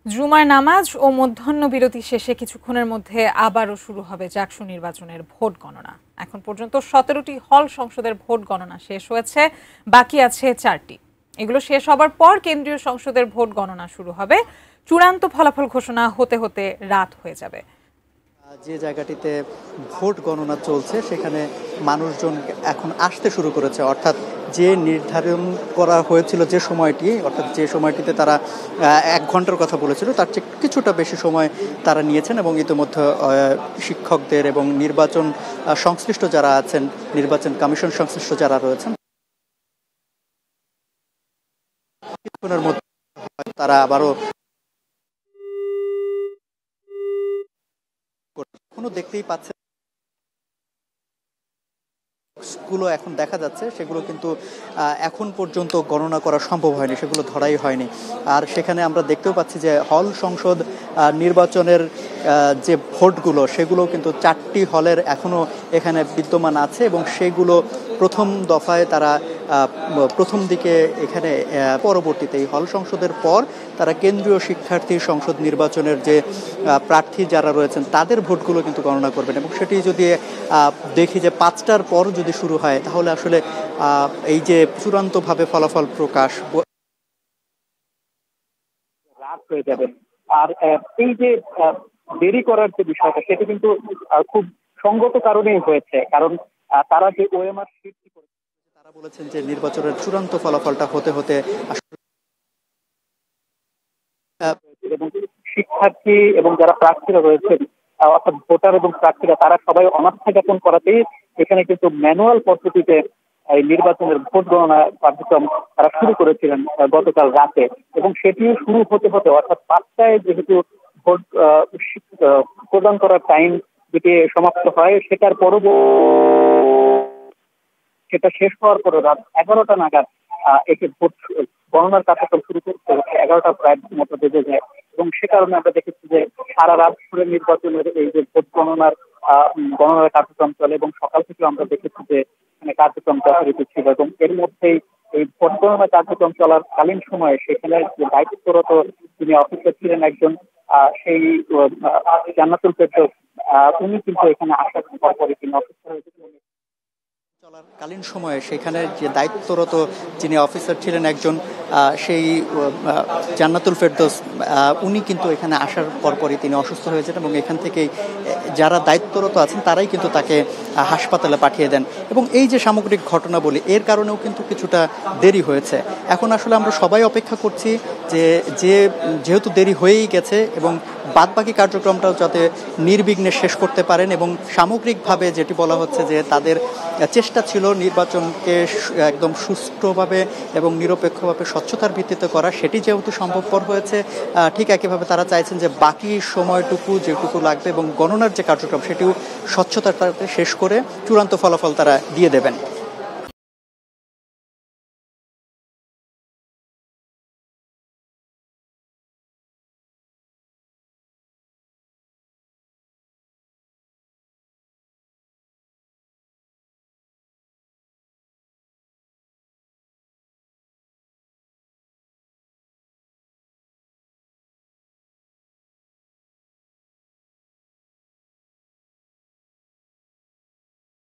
জুমার নামাজ ও মধ্যাহ্ন বিরতি শেষে কিছুক্ষণের মধ্যে আবারও শুরু হবে জাকসু নির্বাচনের ভোট গণনা। এখন পর্যন্ত 17টি হল সংসদের ভোট গণনা শেষ হয়েছে, বাকি আছে 4টি। এগুলো শেষ হবার পর কেন্দ্রীয় সংসদের ভোট গণনা শুরু হবে। চূড়ান্ত ফলাফল ঘোষণা হতে হতে রাত হয়ে যাবে। যে জায়গাটিতে ভোট গণনা চলছে সেখানে মানুষজন এখন আসতে শুরু করেছে, অর্থাৎ যে নির্ধারণ করা হয়েছিল যে সময়টি, অর্থাৎ যে সময়টিতে তারা 1 ঘন্টার কথা বলেছিল তার চেয়ে কিছুটা বেশি সময় তারা নিয়েছেন এবং ইতিমধ্যে শিক্ষকদের এবং নির্বাচন সংশ্লিষ্ট যারা আছেন, নির্বাচন কমিশন সংশ্লিষ্ট যারা রয়েছেন, কিছুক্ষণের মধ্যে তারা আবারও দেখতেই পাচ্ছেন গুলো এখন দেখা যাচ্ছে, সেগুলো কিন্তু এখন পর্যন্ত গণনা করা সম্ভব হয়নি, সেগুলো ধরাই হয়নি। আর সেখানে আমরা দেখতেও পাচ্ছি যে হল সংসদ নির্বাচনের যে ভোটগুলো সেগুলো কিন্তু 4টি হলের এখনও এখানে বিদ্যমান আছে এবং সেগুলো প্রথম দফায় তারা প্রথম দিকে এখানে পরবর্তীতে এই হল সংসদের পর তারা কেন্দ্রীয় শিক্ষার্থী সংসদ নির্বাচনের যে প্রার্থী যারা রয়েছেন তাদের ভোটগুলো কিন্তু গণনা করবেন এবং সেটি যদি দেখি যে 5টার পর যদি শুরু হয় তাহলে আসলে এই যে চূড়ান্তভাবে ফলাফল প্রকাশ রাত হয়ে যাবে। আর এই যে দেরি করার যে বিষয়টা সেটা কিন্তু খুব সঙ্গত কারণেই হয়েছে, কারণ তারা যে ওএমআর সৃষ্টি করেছে, তারা বলেছেন যে নির্বাচনের চূড়ান্ত ফলাফলটা হতে হতে এবং শিক্ষার্থী এবং যারা প্রার্থীরা রয়েছেন অর্থাৎ ভোটার এবং প্রার্থীরা তারা সবাই অনাস্থা জ্ঞাপন করাতেই এখানে কিন্তু ম্যানুয়াল পদ্ধতিতে এই নির্বাচনের ভোট গণনা কার্যক্রম তারা শুরু করেছিলেন গতকাল রাতে এবং সেটিও শুরু হতে হতে অর্থাৎ 5টায় যেহেতু ভোট প্রদান করার টাইম যেটি সমাপ্ত হয় সেটার সেটা শেষ হওয়ার পরে রাত 11টা নাগাদ একে ভোট গণনার কার্যক্রম শুরু করতে 11টা প্রায় মতো বেজে যায় এবং সে কারণে আমরা দেখেছি যে সারা রাত ধরে নির্বাচনের এই যে ভোট গণনার কার্যক্রম চলে এবং সকাল থেকে আমরা দেখেছি যে এখানে কার্যক্রম যথারীতি ছিল এবং এর মধ্যেই এই ভোট গণনা কার্যক্রম চলার কালীন সময়ে সেখানে যে দায়িত্বরত যিনি অফিসার ছিলেন একজন, সেই জান্নাতুল ফেরদৌস, উনি কিন্তু এখানে আসার পরপরই তিনি অসুস্থ হয়েছিলেন। চলাকালীন সময়ে সেখানে যে দায়িত্বরত যিনি অফিসার ছিলেন একজন, সেই জান্নাতুল ফেরদৌস, উনি কিন্তু এখানে আসার পরপরই তিনি অসুস্থ হয়েছেন এবং এখান থেকেই যারা দায়িত্বরত আছেন তারাই কিন্তু তাকে হাসপাতালে পাঠিয়ে দেন এবং এই যে সামগ্রিক ঘটনা বলি এর কারণেও কিন্তু কিছুটা দেরি হয়েছে। এখন আসলে আমরা সবাই অপেক্ষা করছি যে যেহেতু দেরি হয়েই গেছে এবং বাদবাকি কার্যক্রমটাও যাতে নির্বিঘ্নে শেষ করতে পারেন এবং সামগ্রিকভাবে যেটি বলা হচ্ছে যে তাদের চেষ্টা ছিল নির্বাচনকে একদম সুষ্ঠুভাবে এবং নিরপেক্ষভাবে স্বচ্ছতার ভিত্তিতে করা, সেটি যেহেতু সম্ভবপর হয়েছে ঠিক একইভাবে তারা চাইছেন যে বাকি সময়টুকু যেটুকু লাগবে এবং গণনার যে কার্যক্রম সেটিও স্বচ্ছতার শেষ করে চূড়ান্ত ফলাফল তারা দিয়ে দেবেন।